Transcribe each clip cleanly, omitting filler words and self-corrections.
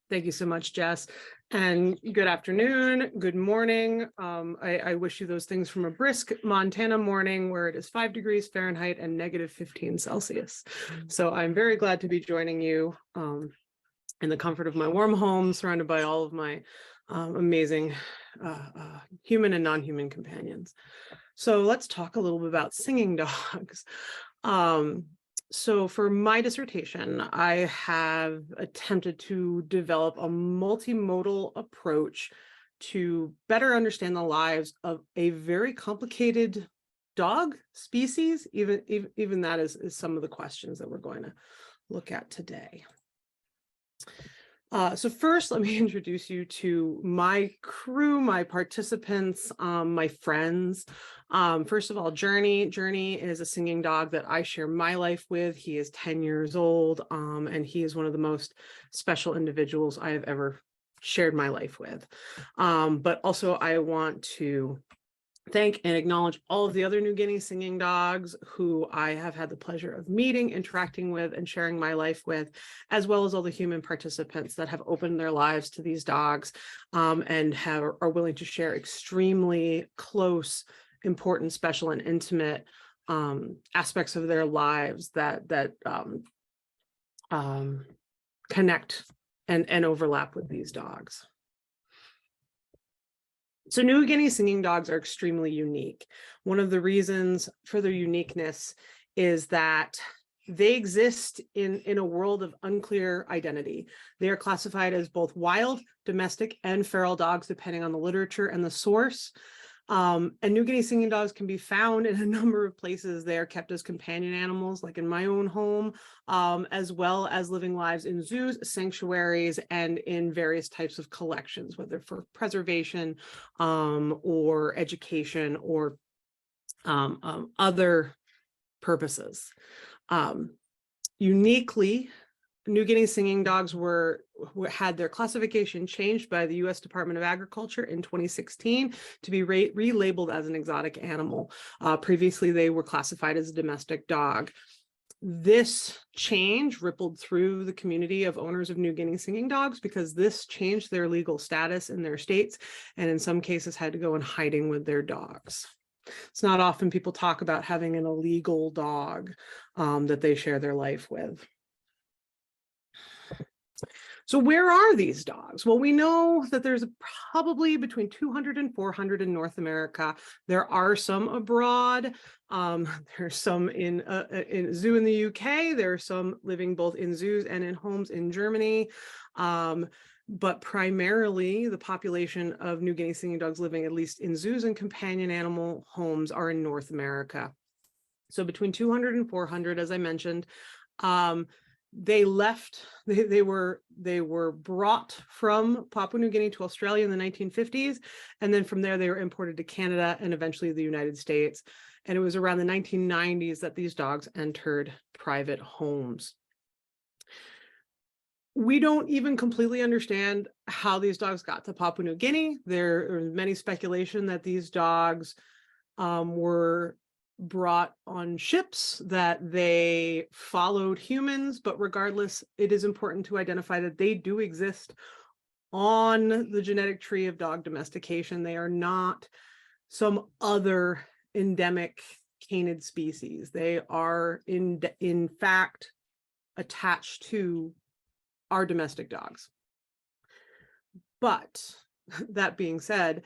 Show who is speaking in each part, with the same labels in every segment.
Speaker 1: Thank you so much, Jess. And good afternoon, good morning. I wish you those things from a brisk Montana morning where it is 5 degrees Fahrenheit and negative 15 Celsius. So I'm very glad to be joining you in the comfort of my warm home, surrounded by all of my amazing human and non-human companions. So let's talk a little bit about singing dogs. So for my dissertation, I have attempted to develop a multimodal approach to better understand the lives of a very complicated dog species. Even that is some of the questions that we're going to look at today. So first, let me introduce you to my crew, my participants, my friends. First of all, Journey. Journey is a singing dog that I share my life with. He is 10 years old, and he is one of the most special individuals I have ever shared my life with. But also, I want to thank and acknowledge all of the other New Guinea singing dogs who I have had the pleasure of meeting, interacting with, and sharing my life with, as well as all the human participants that have opened their lives to these dogs and are willing to share extremely close, important, special, and intimate aspects of their lives that connect and overlap with these dogs. So New Guinea singing dogs are extremely unique. One of the reasons for their uniqueness is that they exist in a world of unclear identity. They are classified as both wild, domestic, and feral dogs, depending on the literature and the source. And New Guinea singing dogs can be found in a number of places. They are kept as companion animals, like in my own home, as well as living lives in zoos, sanctuaries, and in various types of collections, whether for preservation or education or other purposes. Uniquely, New Guinea singing dogs had their classification changed by the U.S. Department of Agriculture in 2016 to be relabeled as an exotic animal. Previously, they were classified as a domestic dog. This change rippled through the community of owners of New Guinea singing dogs because this changed their legal status in their states, and in some cases had to go in hiding with their dogs. It's not often people talk about having an illegal dog that they share their life with. So where are these dogs? Well, we know that there's probably between 200 and 400 in North America. There are some abroad. There's some in a zoo in the UK. There are some living both in zoos and in homes in Germany. But primarily the population of New Guinea singing dogs living at least in zoos and companion animal homes are in North America. So between 200 and 400, as I mentioned. They were brought from Papua New Guinea to Australia in the 1950s, and then from there they were imported to Canada and eventually the United States. And it was around the 1990s that these dogs entered private homes. We don't even completely understand how these dogs got to Papua New Guinea. There is many speculation that these dogs were brought on ships, that they followed humans, but regardless, it is important to identify that they do exist on the genetic tree of dog domestication. They are not some other endemic canid species. They are in fact attached to our domestic dogs. But that being said,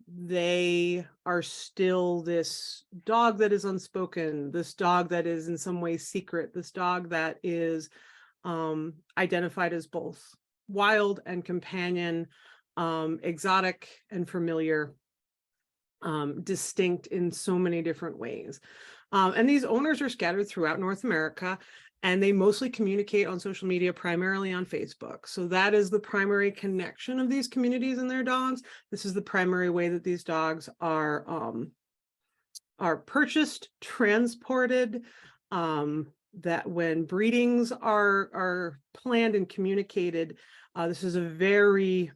Speaker 1: they are still this dog that is unspoken, this dog that is in some way secret, this dog that is identified as both wild and companion, exotic and familiar, distinct in so many different ways. And these owners are scattered throughout North America, and they mostly communicate on social media, primarily on Facebook. So that is the primary connection of these communities and their dogs. This is the primary way that these dogs are purchased, transported, that when breedings are planned and communicated, this is a very,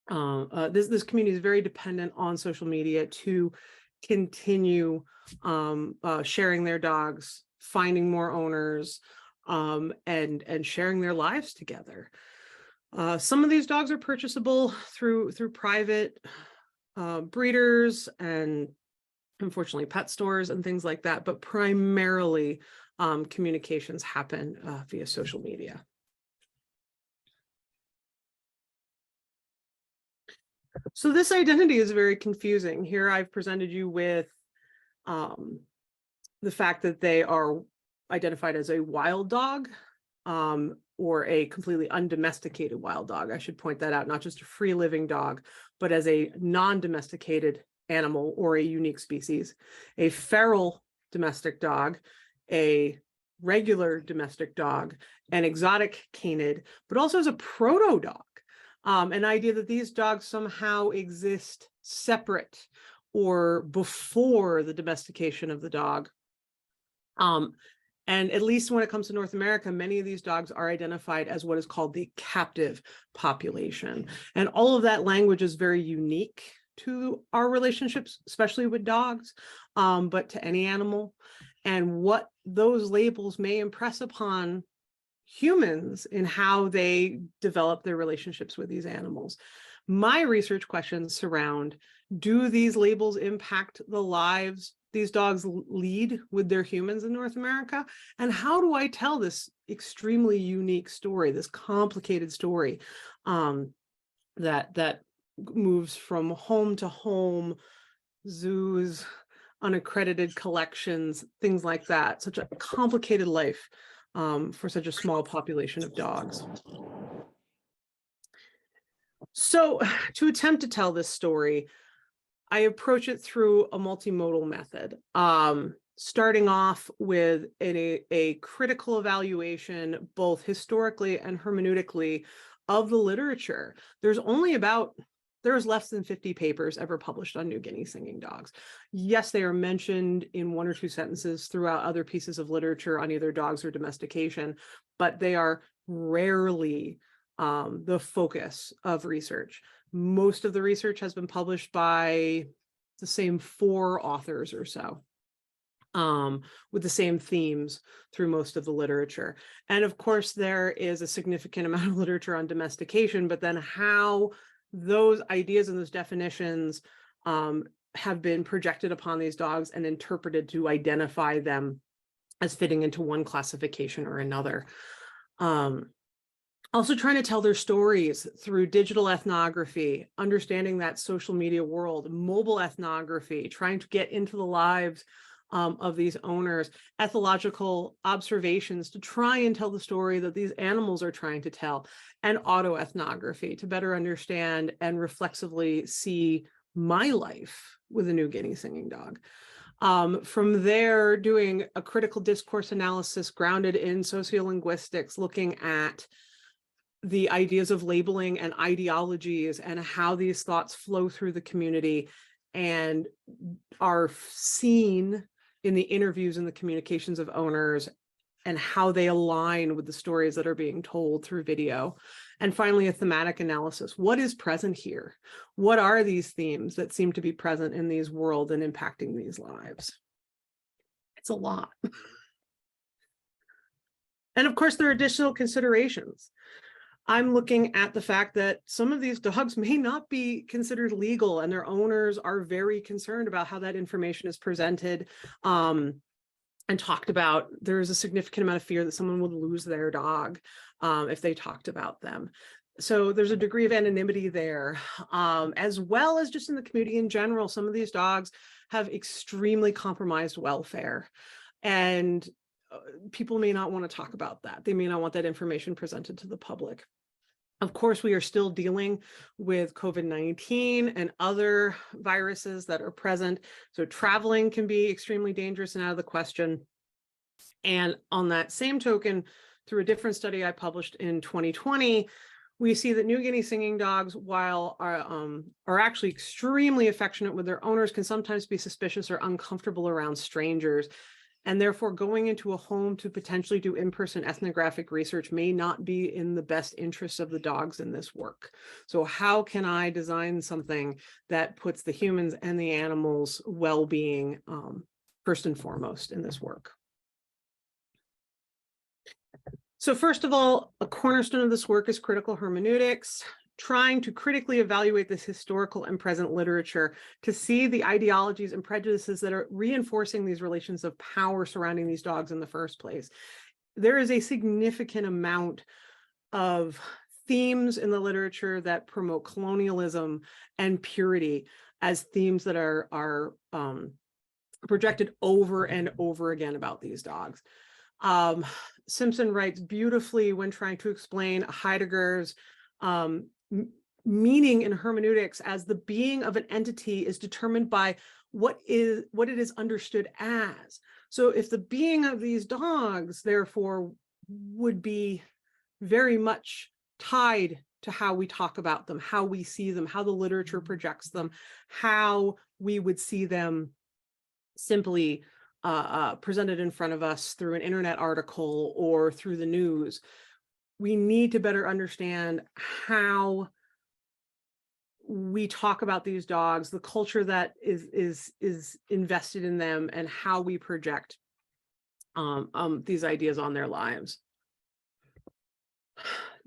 Speaker 1: this community is very dependent on social media to continue sharing their dogs, finding more owners, and sharing their lives together. Some of these dogs are purchasable through private breeders and unfortunately pet stores and things like that, but primarily communications happen via social media. So this identity is very confusing. Here I've presented you with the fact that they are identified as a wild dog or a completely undomesticated wild dog. I should point that out, not just a free living dog, but as a non-domesticated animal or a unique species, a feral domestic dog, a regular domestic dog, an exotic canid, but also as a proto dog. An idea that these dogs somehow exist separate or before the domestication of the dog. And at least when it comes to North America, many of these dogs are identified as what is called the captive population. And all of that language is very unique to our relationships, especially with dogs, but to any animal. And what those labels may impress upon humans in how they develop their relationships with these animals. My research questions surround, do these labels impact the lives these dogs lead with their humans in North America? And how do I tell this extremely unique story, this complicated story that moves from home to home, zoos, unaccredited collections, things like that, such a complicated life for such a small population of dogs. So to attempt to tell this story, I approach it through a multimodal method, starting off with a critical evaluation, both historically and hermeneutically, of the literature. There's less than 50 papers ever published on New Guinea singing dogs. Yes, they are mentioned in one or two sentences throughout other pieces of literature on either dogs or domestication, but they are rarely the focus of research. Most of the research has been published by the same 4 authors or so, with the same themes through most of the literature. And of course, there is a significant amount of literature on domestication, but then how those ideas and those definitions have been projected upon these dogs and interpreted to identify them as fitting into one classification or another. Also trying to tell their stories through digital ethnography, understanding that social media world, mobile ethnography, trying to get into the lives of these owners, ethological observations to try and tell the story that these animals are trying to tell, and autoethnography to better understand and reflexively see my life with a New Guinea singing dog. From there, doing a critical discourse analysis grounded in sociolinguistics, looking at the ideas of labeling and ideologies and how these thoughts flow through the community and are seen in the interviews and the communications of owners and how they align with the stories that are being told through video. And finally, a thematic analysis. What is present here? What are these themes that seem to be present in these worlds and impacting these lives? It's a lot. And of course, there are additional considerations. I'm looking at the fact that some of these dogs may not be considered legal, and their owners are very concerned about how that information is presented and talked about. There's a significant amount of fear that someone would lose their dog if they talked about them. So there's a degree of anonymity there, as well as just in the community in general. Some of these dogs have extremely compromised welfare, and people may not want to talk about that. They may not want that information presented to the public. Of course, we are still dealing with COVID-19 and other viruses that are present. So traveling can be extremely dangerous and out of the question. And on that same token, through a different study I published in 2020, we see that New Guinea singing dogs, while are actually extremely affectionate with their owners, can sometimes be suspicious or uncomfortable around strangers. And therefore, going into a home to potentially do in-person ethnographic research may not be in the best interest of the dogs in this work. So how can I design something that puts the humans and the animals' well-being first and foremost in this work? So first of all, a cornerstone of this work is critical hermeneutics, trying to critically evaluate this historical and present literature to see the ideologies and prejudices that are reinforcing these relations of power surrounding these dogs in the first place. There is a significant amount of themes in the literature that promote colonialism and purity as themes that are projected over and over again about these dogs. Simpson writes beautifully when trying to explain Heidegger's meaning in hermeneutics as the being of an entity is determined by what it is understood as. So if the being of these dogs, therefore, would be very much tied to how we talk about them, how we see them, how the literature projects them, how we would see them simply presented in front of us through an internet article or through the news, we need to better understand how we talk about these dogs, the culture that is invested in them, and how we project these ideas on their lives.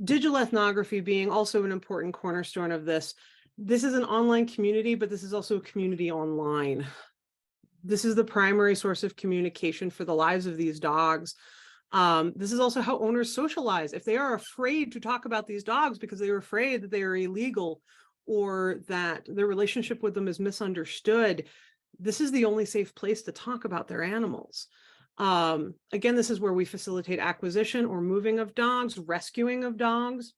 Speaker 1: Digital ethnography being also an important cornerstone of this. This is an online community, but this is also a community online. This is the primary source of communication for the lives of these dogs. This is also how owners socialize. If they are afraid to talk about these dogs because they are afraid that they are illegal or that their relationship with them is misunderstood, this is the only safe place to talk about their animals. Again, this is where we facilitate acquisition or moving of dogs, rescuing of dogs.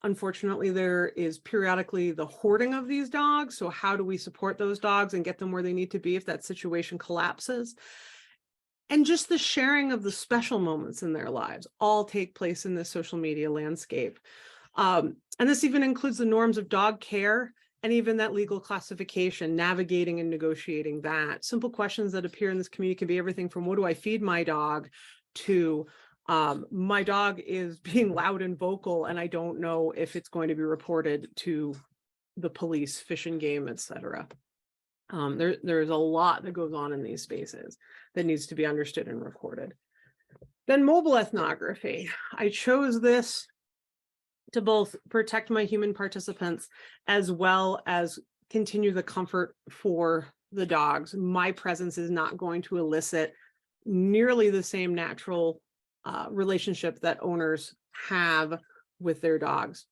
Speaker 1: Unfortunately, there is periodically the hoarding of these dogs. So how do we support those dogs and get them where they need to be if that situation collapses? And just the sharing of the special moments in their lives all take place in this social media landscape. And this even includes the norms of dog care and even that legal classification, navigating and negotiating that. Simple questions that appear in this community can be everything from what do I feed my dog to my dog is being loud and vocal and I don't know if it's going to be reported to the police, Fish and Game, etc. There's a lot that goes on in these spaces that needs to be understood and recorded. Then mobile ethnography. I chose this to both protect my human participants as well as continue the comfort for the dogs. My presence is not going to elicit nearly the same natural relationship that owners have with their dogs.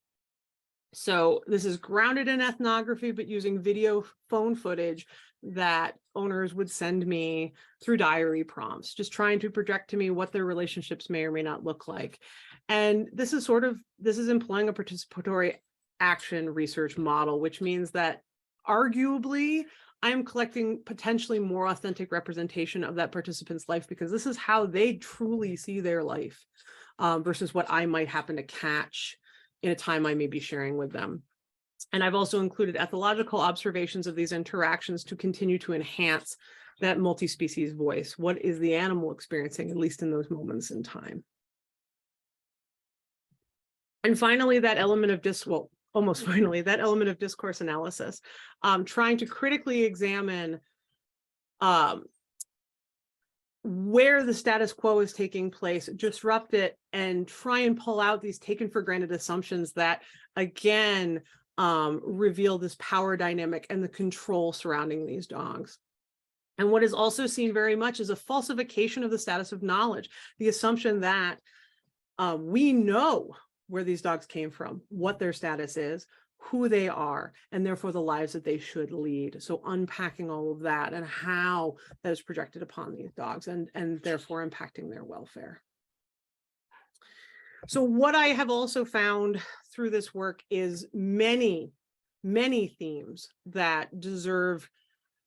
Speaker 1: So this is grounded in ethnography, but using video phone footage that owners would send me through diary prompts, just trying to project to me what their relationships may or may not look like. And this is employing a participatory action research model, which means that arguably I'm collecting potentially more authentic representation of that participant's life because this is how they truly see their life versus what I might happen to catch in a time I may be sharing with them. And I've also included ethological observations of these interactions to continue to enhance that multi-species voice. What is the animal experiencing, at least in those moments in time? And finally, that element of that element of discourse analysis, trying to critically examine where the status quo is taking place, disrupt it, and try and pull out these taken for granted assumptions that, again, reveal this power dynamic and the control surrounding these dogs. And what is also seen very much is a falsification of the status of knowledge, the assumption that we know where these dogs came from, what their status is, who they are, and therefore the lives that they should lead. So unpacking all of that and how that is projected upon these dogs and therefore impacting their welfare. So what I have also found through this work is many, many themes that deserve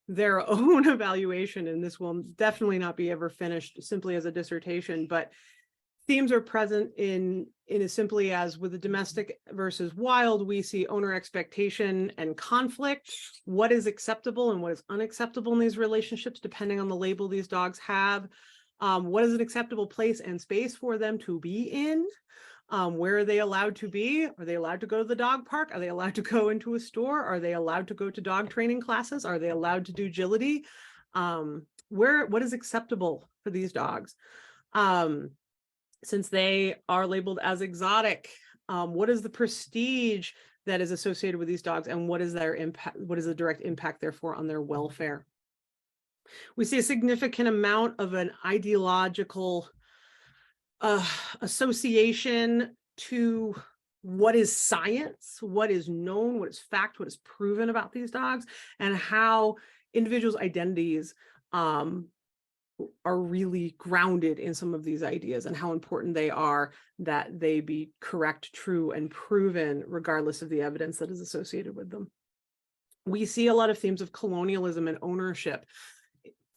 Speaker 1: their own evaluation, and this will definitely not be ever finished simply as a dissertation, but themes are present in as simply as with the domestic versus wild, we see owner expectation and conflict, what is acceptable and what is unacceptable in these relationships, depending on the label these dogs have, what is an acceptable place and space for them to be in, where are they allowed to be? Are they allowed to go to the dog park? Are they allowed to go into a store? Are they allowed to go to dog training classes? Are they allowed to do agility? What is acceptable for these dogs? since they are labeled as exotic, what is the prestige that is associated with these dogs, and what is their impact? What is the direct impact, therefore, on their welfare? We see a significant amount of an ideological association to what is science, what is known, what is fact, what is proven about these dogs, and how individuals' identities are really grounded in some of these ideas, and how important they are that they be correct, true, and proven regardless of the evidence that is associated with them. We see a lot of themes of colonialism and ownership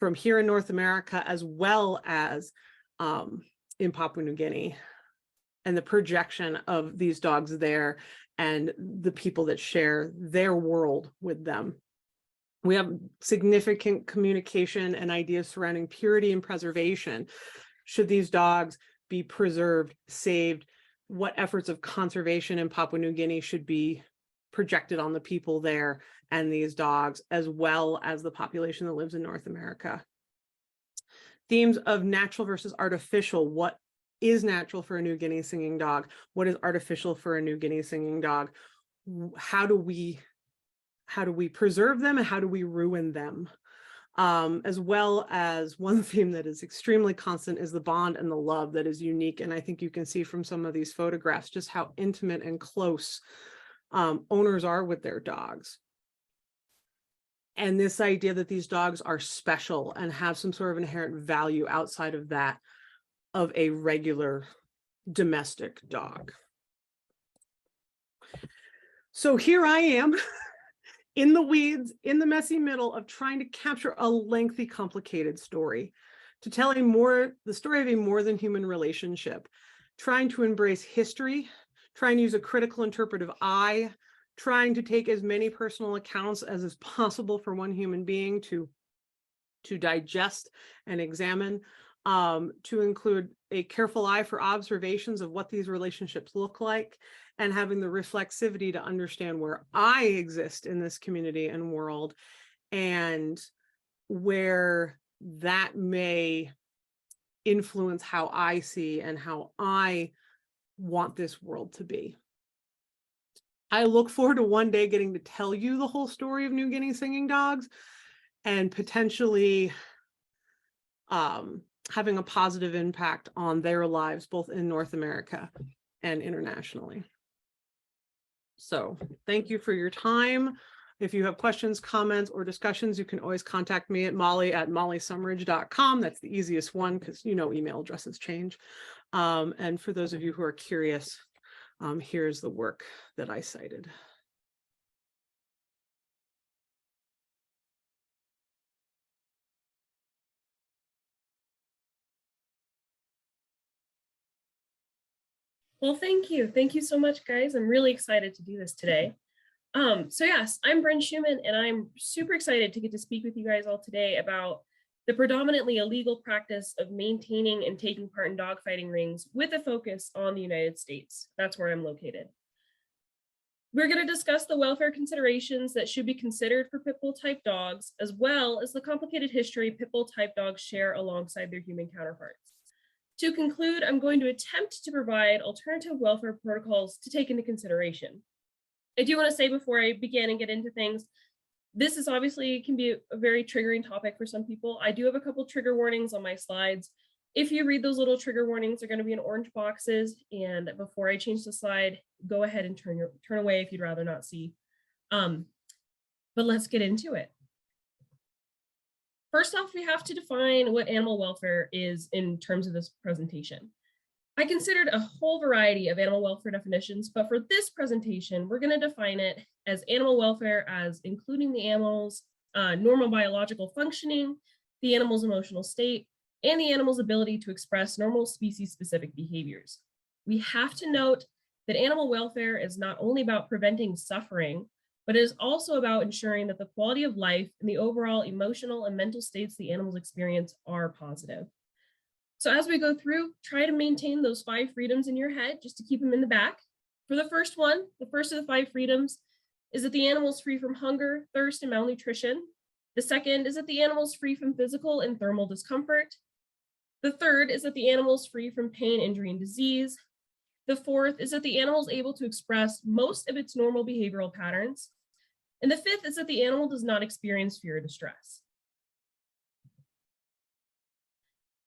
Speaker 1: from here in North America, as well as in Papua New Guinea, and the projection of these dogs there and the people that share their world with them. We have significant communication and ideas surrounding purity and preservation. Should these dogs be preserved, saved? What efforts of conservation in Papua New Guinea should be projected on the people there and these dogs, as well as the population that lives in North America? Themes of natural versus artificial. What is natural for a New Guinea singing dog? What is artificial for a New Guinea singing dog? How do we preserve them, and how do we ruin them? As well as one theme that is extremely constant is the bond and the love that is unique. And I think you can see from some of these photographs just how intimate and close owners are with their dogs. And this idea that these dogs are special and have some sort of inherent value outside of that of a regular domestic dog. So here I am in the weeds, in the messy middle of trying to capture a lengthy, complicated story, to tell the story of a more than human relationship, trying to embrace history, trying to use a critical interpretive eye, trying to take as many personal accounts as is possible for one human being to digest and examine, to include a careful eye for observations of what these relationships look like, and having the reflexivity to understand where I exist in this community and world, and where that may influence how I see and how I want this world to be. I look forward to one day getting to tell you the whole story of New Guinea singing dogs, and potentially having a positive impact on their lives, both in North America and internationally. So thank you for your time. If you have questions, comments, or discussions, you can always contact me at molly@mollysumridge.com. That's the easiest one, because email addresses change. And for those of you who are curious, here's the work that I cited.
Speaker 2: Well, thank you. Thank you so much, guys. I'm really excited to do this today. So yes, I'm Brynn Shewman, and I'm super excited to get to speak with you guys all today about the predominantly illegal practice of maintaining and taking part in dogfighting rings with a focus on the United States. That's where I'm located. We're going to discuss the welfare considerations that should be considered for pit bull type dogs, as well as the complicated history pit bull type dogs share alongside their human counterparts. To conclude, I'm going to attempt to provide alternative welfare protocols to take into consideration. I do want to say before I begin and get into things, this is obviously can be a very triggering topic for some people. I do have a couple trigger warnings on my slides. If you read those little trigger warnings, they're going to be in orange boxes. And before I change the slide, go ahead and turn away if you'd rather not see. But let's get into it. First off, we have to define what animal welfare is in terms of this presentation. I considered a whole variety of animal welfare definitions, but for this presentation, we're going to define it as animal welfare as including the animal's normal biological functioning, the animal's emotional state, and the animal's ability to express normal species-specific behaviors. We have to note that animal welfare is not only about preventing suffering, but it is also about ensuring that the quality of life and the overall emotional and mental states the animals experience are positive. So as we go through, try to maintain those 5 freedoms in your head, just to keep them in the back. For the first one, the first of the 5 freedoms is that the animal is free from hunger, thirst, and malnutrition. The second is that the animal is free from physical and thermal discomfort. The third is that the animal is free from pain, injury, and disease. The fourth is that the animal is able to express most of its normal behavioral patterns. And the fifth is that the animal does not experience fear or distress.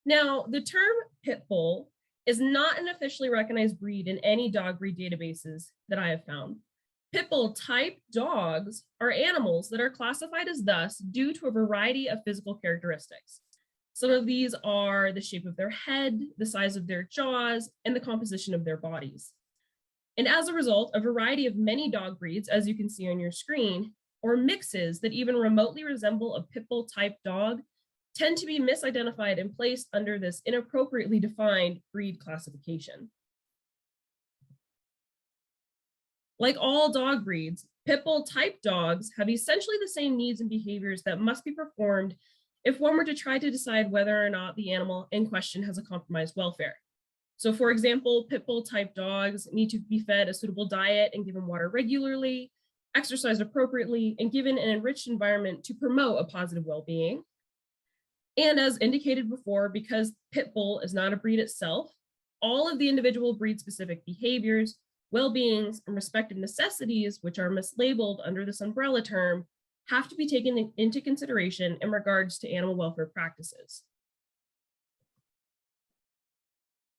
Speaker 2: Now, the term pit bull is not an officially recognized breed in any dog breed databases that I have found. Pit bull type dogs are animals that are classified as thus due to a variety of physical characteristics. Some of these are the shape of their head, the size of their jaws, and the composition of their bodies. And as a result, a variety of many dog breeds, as you can see on your screen, or mixes that even remotely resemble a pit bull type dog, tend to be misidentified and placed under this inappropriately defined breed classification. Like all dog breeds, pit bull type dogs have essentially the same needs and behaviors that must be performed if one were to try to decide whether or not the animal in question has a compromised welfare. So for example, pit bull type dogs need to be fed a suitable diet and given water regularly, exercised appropriately, and given an enriched environment to promote a positive well-being. And as indicated before, because pit bull is not a breed itself, all of the individual breed-specific behaviors, well-beings, and respective necessities, which are mislabeled under this umbrella term, have to be taken into consideration in regards to animal welfare practices.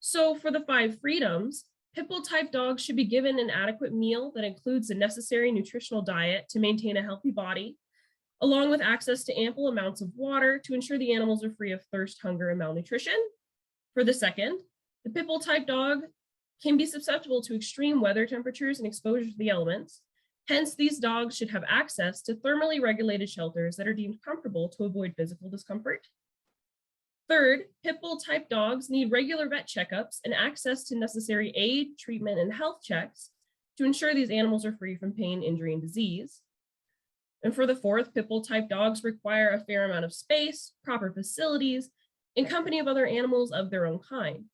Speaker 2: So for the 5 freedoms, pit bull type dogs should be given an adequate meal that includes the necessary nutritional diet to maintain a healthy body, along with access to ample amounts of water to ensure the animals are free of thirst, hunger, and malnutrition. For the second, the pit bull type dog can be susceptible to extreme weather temperatures and exposure to the elements. Hence, these dogs should have access to thermally regulated shelters that are deemed comfortable to avoid physical discomfort. Third, pit bull type dogs need regular vet checkups and access to necessary aid, treatment, and health checks to ensure these animals are free from pain, injury, and disease. And for the fourth, pit bull type dogs require a fair amount of space, proper facilities, and company of other animals of their own kind.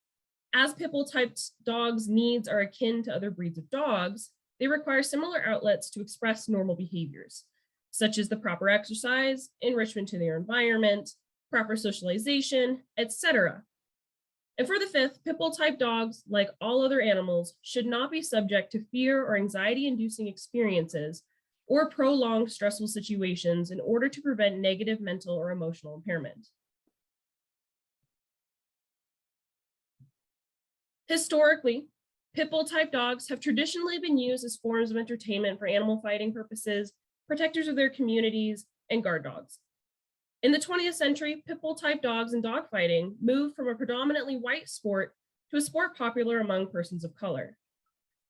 Speaker 2: As pit bull type dogs' needs are akin to other breeds of dogs, they require similar outlets to express normal behaviors, such as the proper exercise, enrichment to their environment, proper socialization, etc. And for the fifth, pit bull type dogs, like all other animals, should not be subject to fear or anxiety-inducing experiences or prolonged stressful situations in order to prevent negative mental or emotional impairment. Historically, pit bull type dogs have traditionally been used as forms of entertainment for animal fighting purposes, protectors of their communities, and guard dogs. In the 20th century, pit bull type dogs and dog fighting moved from a predominantly white sport to a sport popular among persons of color.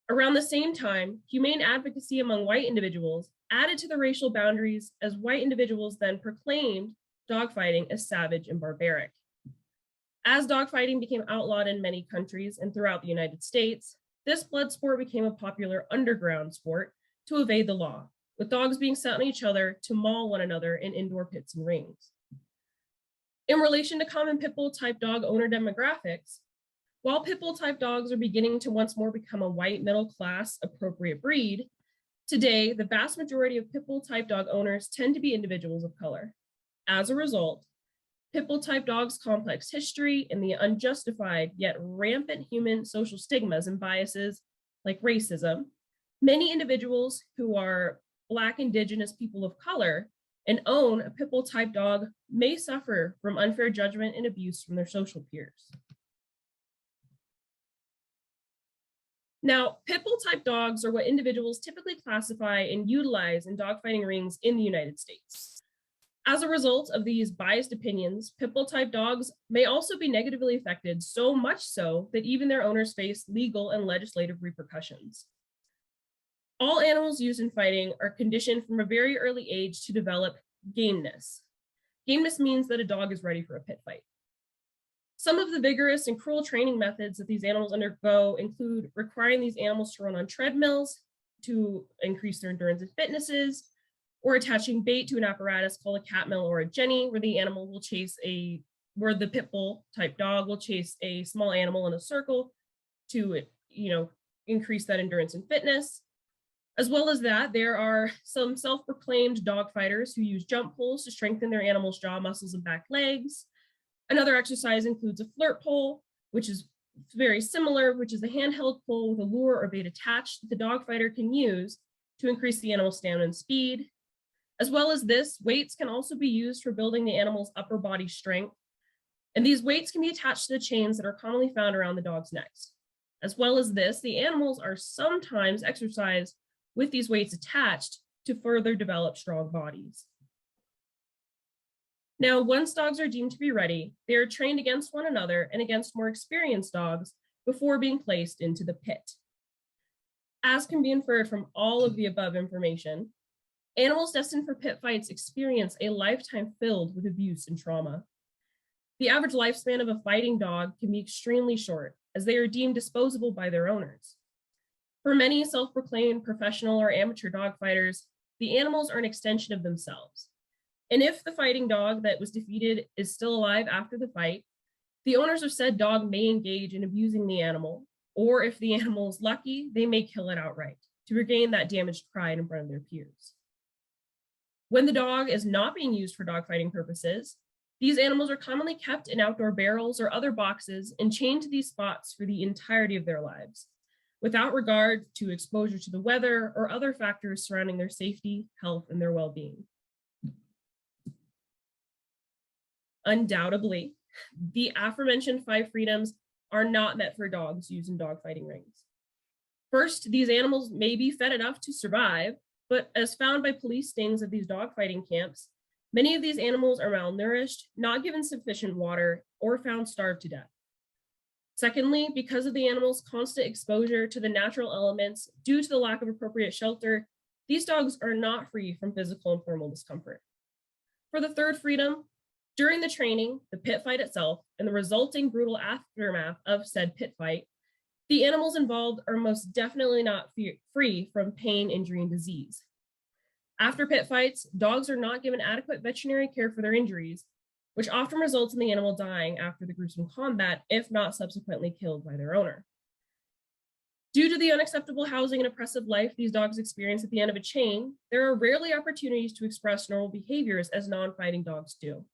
Speaker 2: Around the same time, humane advocacy among white individuals added to the racial boundaries as white individuals then proclaimed dogfighting as savage and barbaric. As dogfighting became outlawed in many countries and throughout the United States, this blood sport became a popular underground sport to evade the law, with dogs being set on each other to maul one another in indoor pits and rings. In relation to common pit bull type dog owner demographics, while pit bull type dogs are beginning to once more become a white middle class appropriate breed, today the vast majority of pit bull type dog owners tend to be individuals of color. As a result, pit bull type dogs' complex history and the unjustified yet rampant human social stigmas and biases like racism, many individuals who are Black, Indigenous people of color and own a pit bull type dog may suffer from unfair judgment and abuse from their social peers. Now, pit bull type dogs are what individuals typically classify and utilize in dogfighting rings in the United States. As a result of these biased opinions, pit bull type dogs may also be negatively affected, so much so that even their owners face legal and legislative repercussions. All animals used in fighting are conditioned from a very early age to develop gameness. Gameness means that a dog is ready for a pit fight. Some of the vigorous and cruel training methods that these animals undergo include requiring these animals to run on treadmills to increase their endurance and fitnesses, or attaching bait to an apparatus called a catmill or a jenny, where the animal will where the pit bull type dog will chase a small animal in a circle to, increase that endurance and fitness. As well as that, there are some self-proclaimed dog fighters who use jump pulls to strengthen their animal's jaw muscles and back legs. Another exercise includes a flirt pole, which is very similar, which is a handheld pole with a lure or bait attached that the dog fighter can use to increase the animal's stamina and speed. As well as this, weights can also be used for building the animal's upper body strength. And these weights can be attached to the chains that are commonly found around the dog's necks. As well as this, the animals are sometimes exercised with these weights attached to further develop strong bodies. Now, once dogs are deemed to be ready, they are trained against one another and against more experienced dogs before being placed into the pit. As can be inferred from all of the above information, animals destined for pit fights experience a lifetime filled with abuse and trauma. The average lifespan of a fighting dog can be extremely short, as they are deemed disposable by their owners. For many self-proclaimed professional or amateur dog fighters, the animals are an extension of themselves. And if the fighting dog that was defeated is still alive after the fight, the owners of said dog may engage in abusing the animal, or if the animal is lucky, they may kill it outright to regain that damaged pride in front of their peers. When the dog is not being used for dogfighting purposes, these animals are commonly kept in outdoor barrels or other boxes and chained to these spots for the entirety of their lives, without regard to exposure to the weather or other factors surrounding their safety, health, and their well-being. Undoubtedly, the aforementioned 5 freedoms are not met for dogs used in dogfighting rings. First, these animals may be fed enough to survive, but as found by police stings at these dogfighting camps, many of these animals are malnourished, not given sufficient water, or found starved to death. Secondly, because of the animals' constant exposure to the natural elements due to the lack of appropriate shelter, these dogs are not free from physical and thermal discomfort. For the third freedom, during the training, the pit fight itself, and the resulting brutal aftermath of said pit fight, the animals involved are most definitely not free from pain, injury, and disease. After pit fights, dogs are not given adequate veterinary care for their injuries, which often results in the animal dying after the gruesome combat, if not subsequently killed by their owner. Due to the unacceptable housing and oppressive life these dogs experience at the end of a chain, there are rarely opportunities to express normal behaviors as non-fighting dogs do.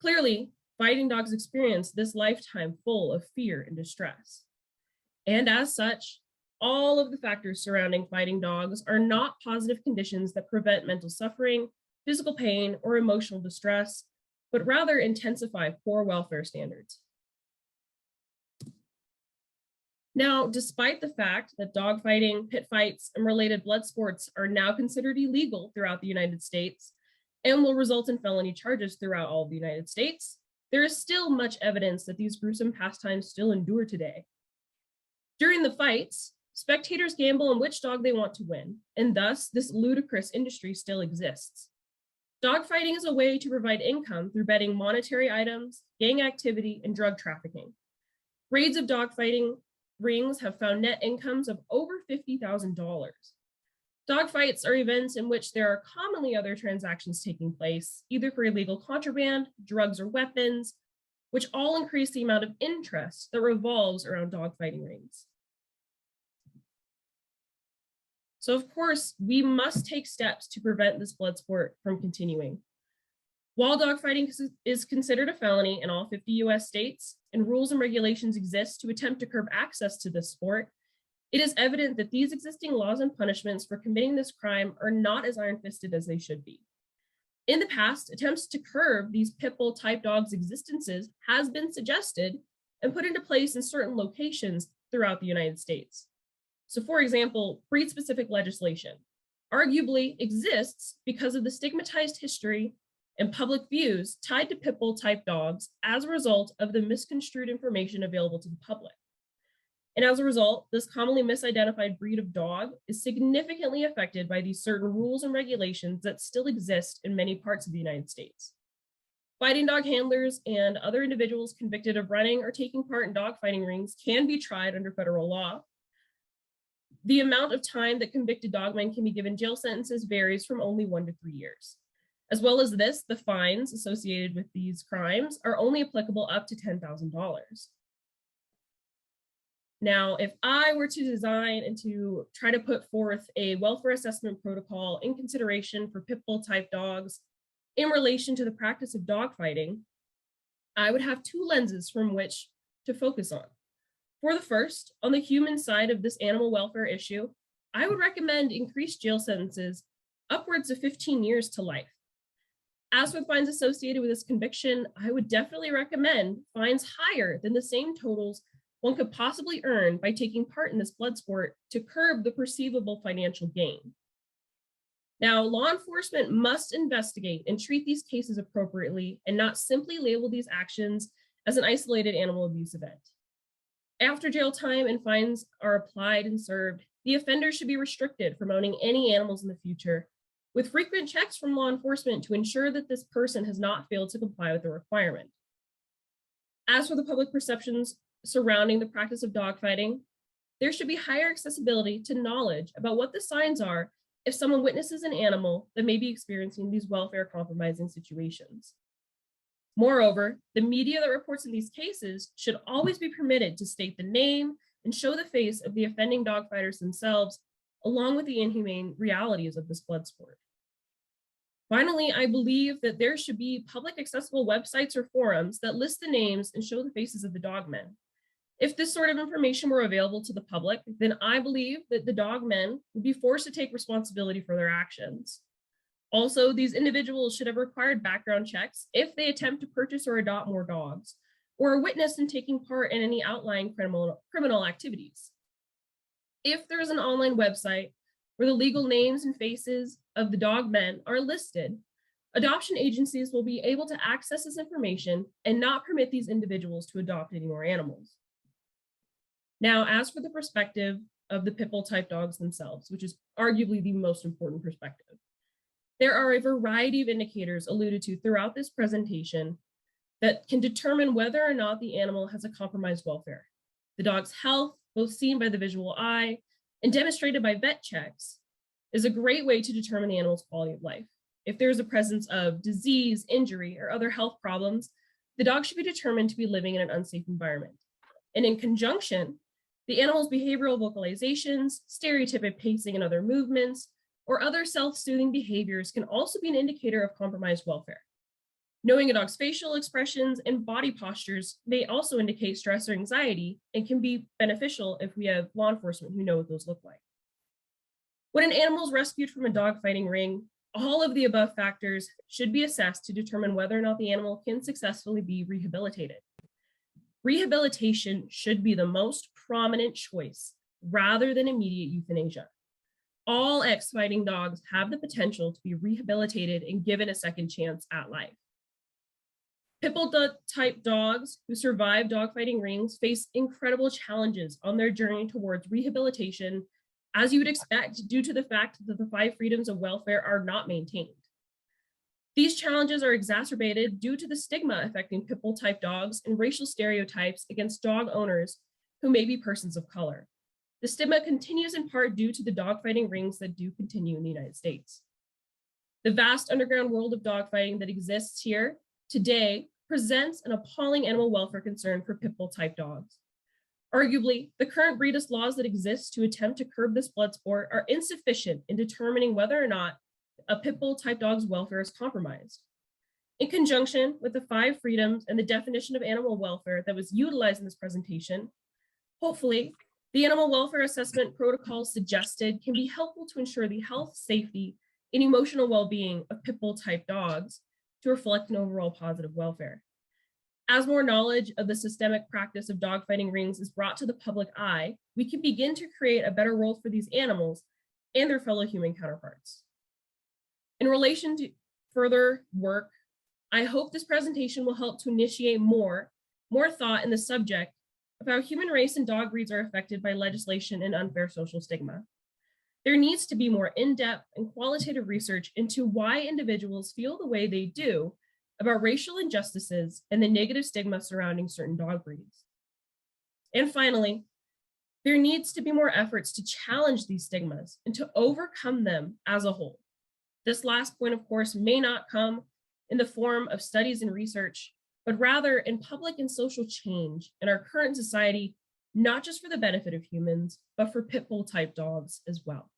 Speaker 2: Clearly, fighting dogs experience this lifetime full of fear and distress. And as such, all of the factors surrounding fighting dogs are not positive conditions that prevent mental suffering, physical pain, or emotional distress, but rather intensify poor welfare standards. Now, despite the fact that dogfighting, pit fights, and related blood sports are now considered illegal throughout the United States and will result in felony charges throughout all of the United States, there is still much evidence that these gruesome pastimes still endure today. During the fights, spectators gamble on which dog they want to win, and thus this ludicrous industry still exists. Dogfighting is a way to provide income through betting monetary items, gang activity, and drug trafficking. Raids of dogfighting rings have found net incomes of over $50,000. Dogfights are events in which there are commonly other transactions taking place, either for illegal contraband, drugs, or weapons, which all increase the amount of interest that revolves around dogfighting rings. So of course, we must take steps to prevent this blood sport from continuing. While dogfighting is considered a felony in all 50 US states, and rules and regulations exist to attempt to curb access to this sport, it is evident that these existing laws and punishments for committing this crime are not as iron-fisted as they should be. In the past, attempts to curb these pit bull type dogs' existences has been suggested and put into place in certain locations throughout the United States. So for example, breed-specific legislation arguably exists because of the stigmatized history and public views tied to pit bull type dogs as a result of the misconstrued information available to the public. And as a result, this commonly misidentified breed of dog is significantly affected by these certain rules and regulations that still exist in many parts of the United States. Fighting dog handlers and other individuals convicted of running or taking part in dogfighting rings can be tried under federal law. The amount of time that convicted dogmen can be given jail sentences varies from only 1 to 3 years. As well as this, the fines associated with these crimes are only applicable up to $10,000. Now, if I were to design and to try to put forth a welfare assessment protocol in consideration for pit bull type dogs in relation to the practice of dogfighting, I would have two lenses from which to focus on. For the first, on the human side of this animal welfare issue, I would recommend increased jail sentences upwards of 15 years to life. As with fines associated with this conviction, I would definitely recommend fines higher than the same totals one could possibly earn by taking part in this blood sport to curb the perceivable financial gain. Now, law enforcement must investigate and treat these cases appropriately and not simply label these actions as an isolated animal abuse event. After jail time and fines are applied and served, the offender should be restricted from owning any animals in the future, with frequent checks from law enforcement to ensure that this person has not failed to comply with the requirement. As for the public perceptions surrounding the practice of dogfighting, there should be higher accessibility to knowledge about what the signs are if someone witnesses an animal that may be experiencing these welfare compromising situations. Moreover, the media that reports in these cases should always be permitted to state the name and show the face of the offending dogfighters themselves, along with the inhumane realities of this blood sport. Finally, I believe that there should be public accessible websites or forums that list the names and show the faces of the dogmen. If this sort of information were available to the public, then I believe that the dogmen would be forced to take responsibility for their actions. Also, these individuals should have required background checks if they attempt to purchase or adopt more dogs, or are witnessed in taking part in any outlying criminal activities. If there is an online website where the legal names and faces of the dogmen are listed, adoption agencies will be able to access this information and not permit these individuals to adopt any more animals. Now, as for the perspective of the pit bull type dogs themselves, which is arguably the most important perspective, there are a variety of indicators alluded to throughout this presentation that can determine whether or not the animal has a compromised welfare. The dog's health, both seen by the visual eye and demonstrated by vet checks, is a great way to determine the animal's quality of life. If there is a presence of disease, injury, or other health problems, the dog should be determined to be living in an unsafe environment. And in conjunction, the animal's behavioral vocalizations, stereotypic pacing and other movements, or other self-soothing behaviors can also be an indicator of compromised welfare. Knowing a dog's facial expressions and body postures may also indicate stress or anxiety and can be beneficial if we have law enforcement who know what those look like. When an animal is rescued from a dogfighting ring, all of the above factors should be assessed to determine whether or not the animal can successfully be rehabilitated. Rehabilitation should be the most prominent choice rather than immediate euthanasia. All ex-fighting dogs have the potential to be rehabilitated and given a second chance at life. Pit bull type dogs who survive dogfighting rings face incredible challenges on their journey towards rehabilitation, as you would expect due to the fact that the 5 freedoms of welfare are not maintained. These challenges are exacerbated due to the stigma affecting pit bull type dogs and racial stereotypes against dog owners who may be persons of color. The stigma continues in part due to the dogfighting rings that do continue in the United States. The vast underground world of dogfighting that exists here today presents an appalling animal welfare concern for pit bull type dogs. Arguably, the current breedist laws that exist to attempt to curb this blood sport are insufficient in determining whether or not a pit bull type dog's welfare is compromised. In conjunction with the 5 freedoms and the definition of animal welfare that was utilized in this presentation, hopefully, the animal welfare assessment protocols suggested can be helpful to ensure the health, safety, and emotional well-being of pit bull type dogs to reflect an overall positive welfare. As more knowledge of the systemic practice of dogfighting rings is brought to the public eye, we can begin to create a better world for these animals and their fellow human counterparts. In relation to further work, I hope this presentation will help to initiate more thought in the subject of how human race and dog breeds are affected by legislation and unfair social stigma. There needs to be more in-depth and qualitative research into why individuals feel the way they do about racial injustices and the negative stigma surrounding certain dog breeds. And finally, there needs to be more efforts to challenge these stigmas and to overcome them as a whole. This last point, of course, may not come in the form of studies and research, but rather in public and social change in our current society, not just for the benefit of humans, but for pit bull type dogs as well.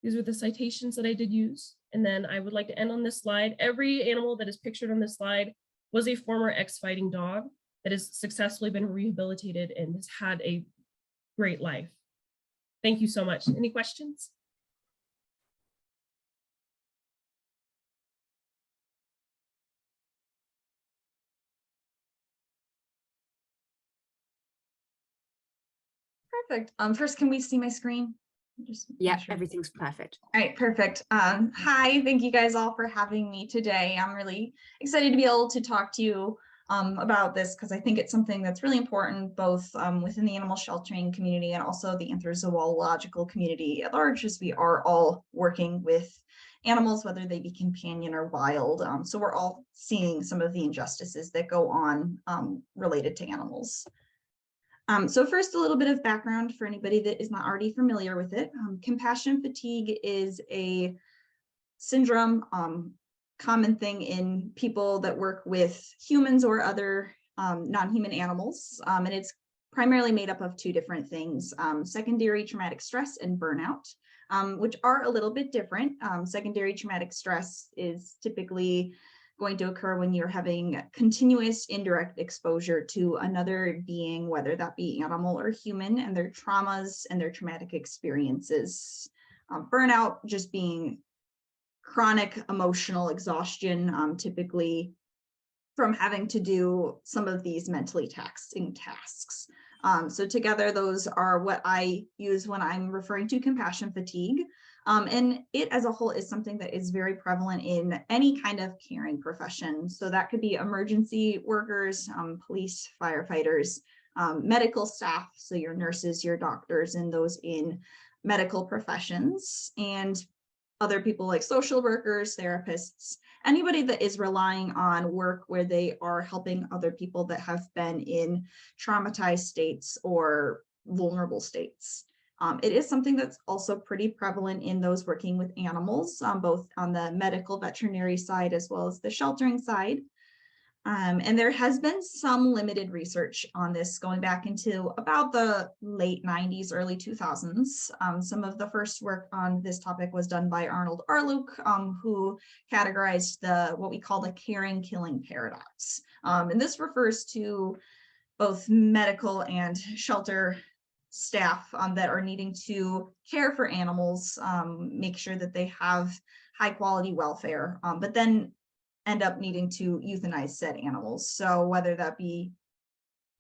Speaker 2: These are the citations that I did use. And then I would like to end on this slide. Every animal that is pictured on this slide was a former ex-fighting dog that has successfully been rehabilitated and has had a great life. Thank you so much. Any questions?
Speaker 3: Perfect. First, can we see my screen?
Speaker 4: Yeah, everything's perfect.
Speaker 3: All right, perfect. Hi, thank you guys all for having me today. I'm really excited to be able to talk to you about this because I think it's something that's really important both within the animal sheltering community and also the anthrozoological community at large, as we are all working with animals, whether they be companion or wild. So we're all seeing some of the injustices that go on related to animals. So first, a little bit of background for anybody that is not already familiar with it. Compassion fatigue is a syndrome, common thing in people that work with humans or other non-human animals. And it's primarily made up of two different things, secondary traumatic stress and burnout, which are a little bit different. Secondary traumatic stress is typically going to occur when you're having continuous indirect exposure to another being, whether that be animal or human, and their traumas and their traumatic experiences. Burnout just being chronic emotional exhaustion, typically from having to do some of these mentally taxing tasks. So together, those are what I use when I'm referring to compassion fatigue. And it as a whole is something that is very prevalent in any kind of caring profession. So that could be emergency workers, police, firefighters, medical staff, so your nurses, your doctors, and those in medical professions, and other people like social workers, therapists, anybody that is relying on work where they are helping other people that have been in traumatized states or vulnerable states. It is something that's also pretty prevalent in those working with animals, both on the medical veterinary side as well as the sheltering side. And there has been some limited research on this going back into about the late 90s, early 2000s. Some of the first work on this topic was done by Arnold Arluke, who categorized what we call the caring killing paradox. And this refers to both medical and shelter staff that are needing to care for animals, make sure that they have high quality welfare, but then end up needing to euthanize said animals. So whether that be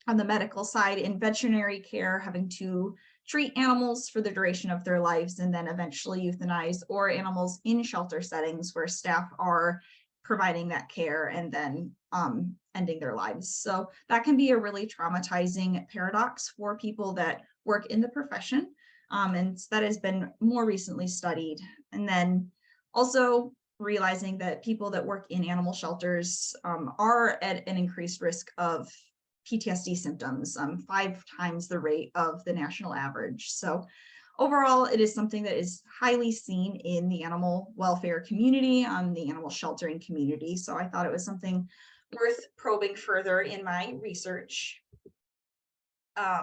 Speaker 3: on the medical side in veterinary care, having to treat animals for the duration of their lives and then eventually euthanize, or animals in shelter settings where staff are providing that care and then ending their lives. So that can be a really traumatizing paradox for people that work in the profession. And that has been more recently studied. And then also realizing that people that work in animal shelters are at an increased risk of PTSD symptoms, 5 times the rate of the national average. So overall, it is something that is highly seen in the animal welfare community, the animal sheltering community. So I thought it was something worth probing further in my research.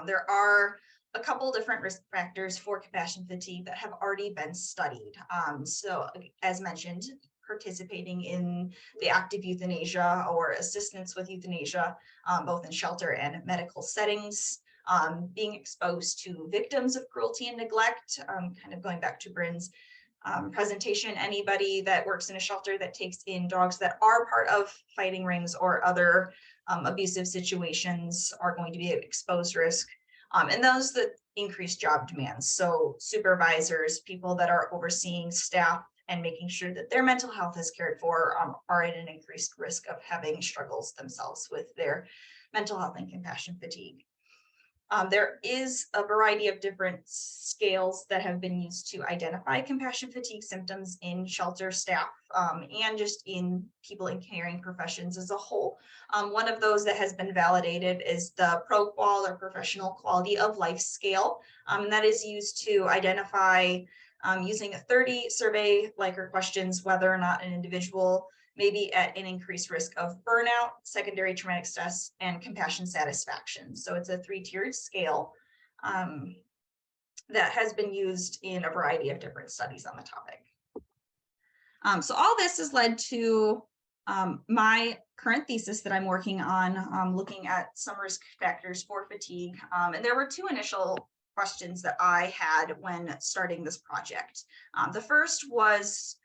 Speaker 3: There are a couple different risk factors for compassion fatigue that have already been studied. So as mentioned, participating in the act of euthanasia or assistance with euthanasia, both in shelter and medical settings, being exposed to victims of cruelty and neglect, kind of going back to Brynn's presentation, anybody that works in a shelter that takes in dogs that are part of fighting rings or other abusive situations are going to be at exposed risk. And those that increase job demands. So supervisors, people that are overseeing staff and making sure that their mental health is cared for are at an increased risk of having struggles themselves with their mental health and compassion fatigue. There is a variety of different scales that have been used to identify compassion fatigue symptoms in shelter staff and just in people in caring professions as a whole. One of those that has been validated is the ProQual or Professional Quality of Life Scale. That is used to identify using 30 survey Likert questions whether or not an individual may be at an increased risk of burnout, secondary traumatic stress, and compassion satisfaction. So it's a 3-tiered scale that has been used in a variety of different studies on the topic. So all this has led to My current thesis that I'm working on, looking at some risk factors for fatigue, and there were two initial questions that I had when starting this project. The first was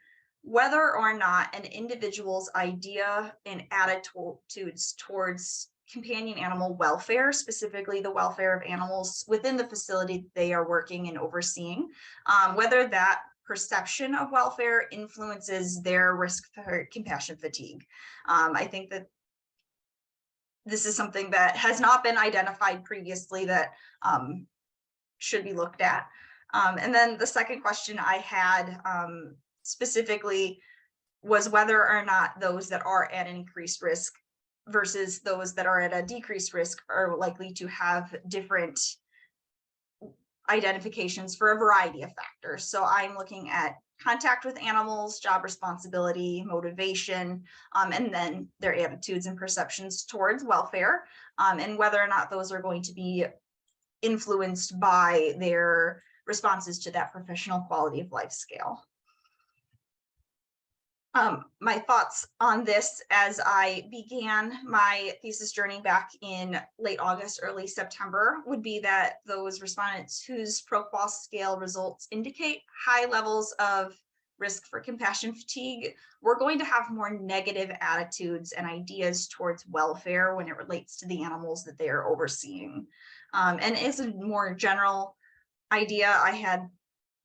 Speaker 3: whether or not an individual's idea and attitudes towards companion animal welfare, specifically the welfare of animals within the facility they are working and overseeing, whether that perception of welfare influences their risk for compassion fatigue. I think that this is something that has not been identified previously that should be looked at. And then the second question I had specifically was whether or not those that are at an increased risk versus those that are at a decreased risk are likely to have different identifications for a variety of factors. So I'm looking at contact with animals, job responsibility, motivation, and then their attitudes and perceptions towards welfare, and whether or not those are going to be influenced by their responses to that professional quality of life scale. My thoughts on this as I began my thesis journey back in late August, early September would be that those respondents whose pro-qual scale results indicate high levels of risk for compassion fatigue, we're going to have more negative attitudes and ideas towards welfare when it relates to the animals that they are overseeing. And as a more general idea, I had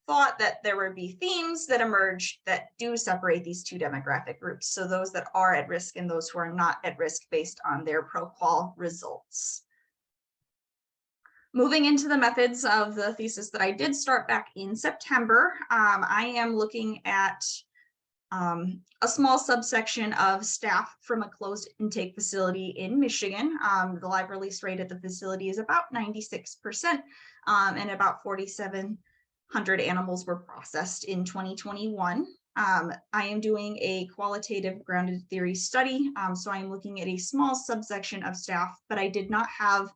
Speaker 3: thought that there would be themes that emerge that do separate these two demographic groups. So those that are at risk and those who are not at risk based on their pro-qual results. Moving into the methods of the thesis that I did start back in September, I am looking at a small subsection of staff from a closed intake facility in Michigan. The live release rate at the facility is about 96%, and about 4,700 animals were processed in 2021. I am doing a qualitative grounded theory study, so I'm looking at a small subsection of staff, but I did not have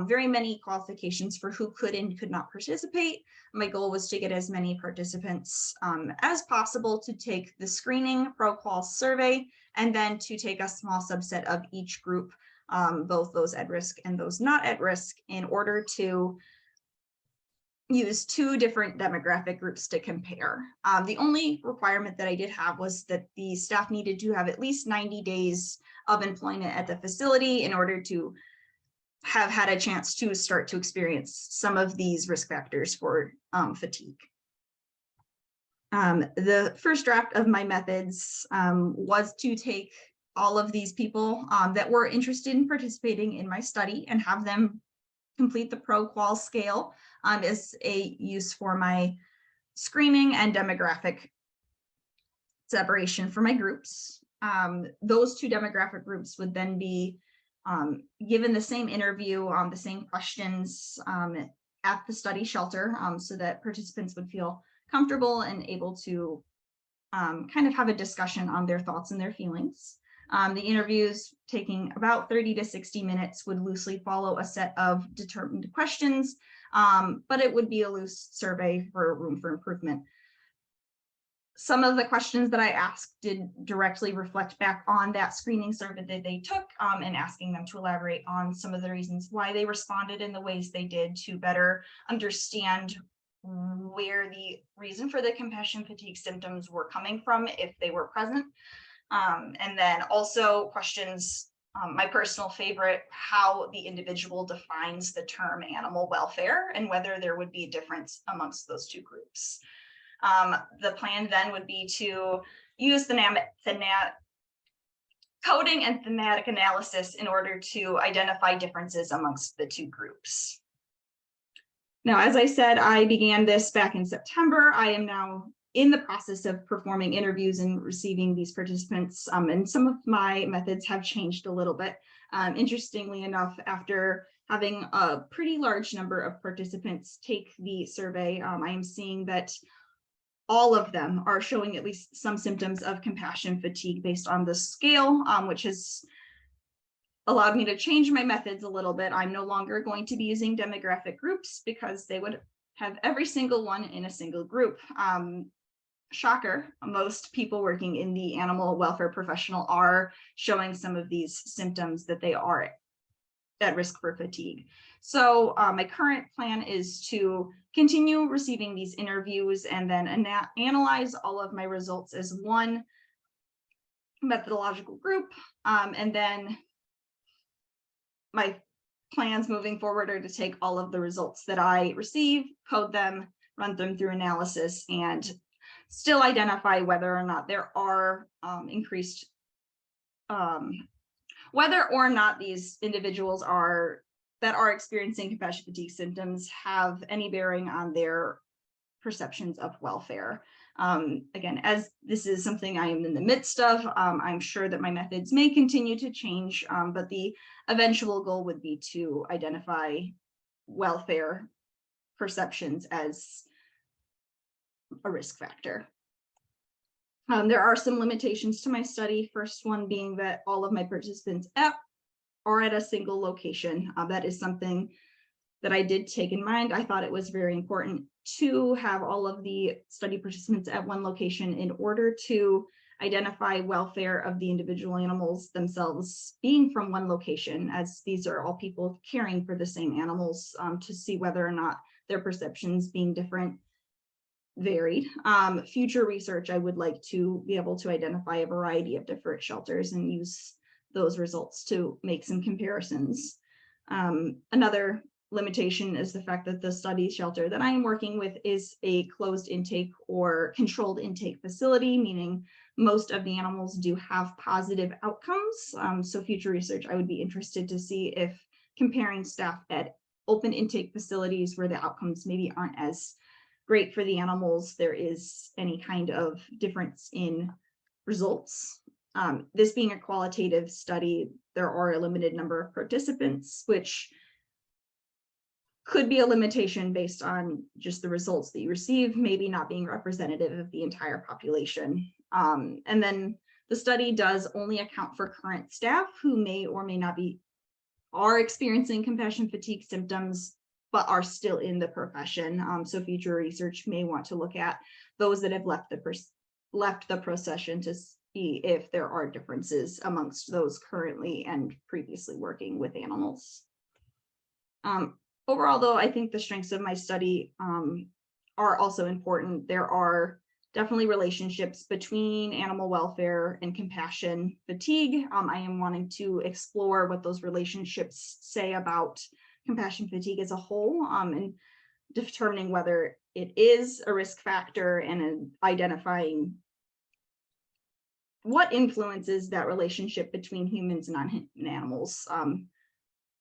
Speaker 3: very many qualifications for who could and could not participate. My goal was to get as many participants as possible to take the screening pro-qual survey, and then to take a small subset of each group, both those at risk and those not at risk, in order to use two different demographic groups to compare. The only requirement that I did have was that the staff needed to have at least 90 days of employment at the facility in order to have had a chance to start to experience some of these risk factors for fatigue. The first draft of my methods was to take all of these people that were interested in participating in my study and have them complete the pro-qual scale as a use for my screening and demographic separation for my groups. Those two demographic groups would then be given the same interview, the same questions at the study shelter, so that participants would feel comfortable and able to kind of have a discussion on their thoughts and their feelings. The interviews, taking about 30 to 60 minutes, would loosely follow a set of determined questions, but it would be a loose survey for room for improvement. Some of the questions that I asked did directly reflect back on that screening survey that they took, and asking them to elaborate on some of the reasons why they responded in the ways they did to better understand where the reason for the compassion fatigue symptoms were coming from, if they were present. And then also questions, my personal favorite, how the individual defines the term animal welfare and whether there would be a difference amongst those two groups. The plan then would be to use the coding and thematic analysis in order to identify differences amongst the two groups. Now, as I said, I began this back in September. I am now in the process of performing interviews and receiving these participants, and some of my methods have changed a little bit. Interestingly enough, after having a pretty large number of participants take the survey, I am seeing that all of them are showing at least some symptoms of compassion fatigue based on the scale, which has allowed me to change my methods a little bit. I'm no longer going to be using demographic groups because they would have every single one in a single group. shocker, most people working in the animal welfare professional are showing some of these symptoms that they are at risk for fatigue. So my current plan is to continue receiving these interviews and then analyze all of my results as one methodological group. And then my plans moving forward are to take all of the results that I receive, code them, run them through analysis, and still identify whether or not there are increased, whether or not these individuals that are experiencing compassion fatigue symptoms have any bearing on their perceptions of welfare. Again, as this is something I am in the midst of, I'm sure that my methods may continue to change, but the eventual goal would be to identify welfare perceptions as a risk factor. There are some limitations to my study. First one being that all of my participants are at a single location. That is something that I did take in mind. I thought it was very important to have all of the study participants at one location in order to identify welfare of the individual animals themselves being from one location, as these are all people caring for the same animals, to see whether or not their perceptions being different varied. Future research, I would like to be able to identify a variety of different shelters and use those results to make some comparisons. Another limitation is the fact that the study shelter that I am working with is a closed intake or controlled intake facility, meaning most of the animals do have positive outcomes. So future research, I would be interested to see if comparing staff at open intake facilities where the outcomes maybe aren't as great for the animals, there is any kind of difference in results. This being a qualitative study, there are a limited number of participants, which could be a limitation based on just the results that you receive, maybe not being representative of the entire population. And then the study does only account for current staff who may or may not are experiencing compassion fatigue symptoms, but are still in the profession. So future research may want to look at those that have left the profession to see if there are differences amongst those currently and previously working with animals. Overall, though, I think the strengths of my study are also important. There are definitely relationships between animal welfare and compassion fatigue. I am wanting to explore what those relationships say about compassion fatigue as a whole, and determining whether it is a risk factor and identifying what influences that relationship between humans and non-human animals.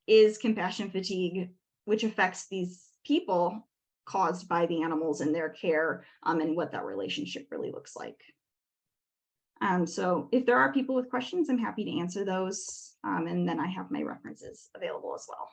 Speaker 3: Is compassion fatigue, which affects these people, caused by the animals and their care, and what that relationship really looks like. So if there are people with questions, I'm happy to answer those. And then I have my references available as well.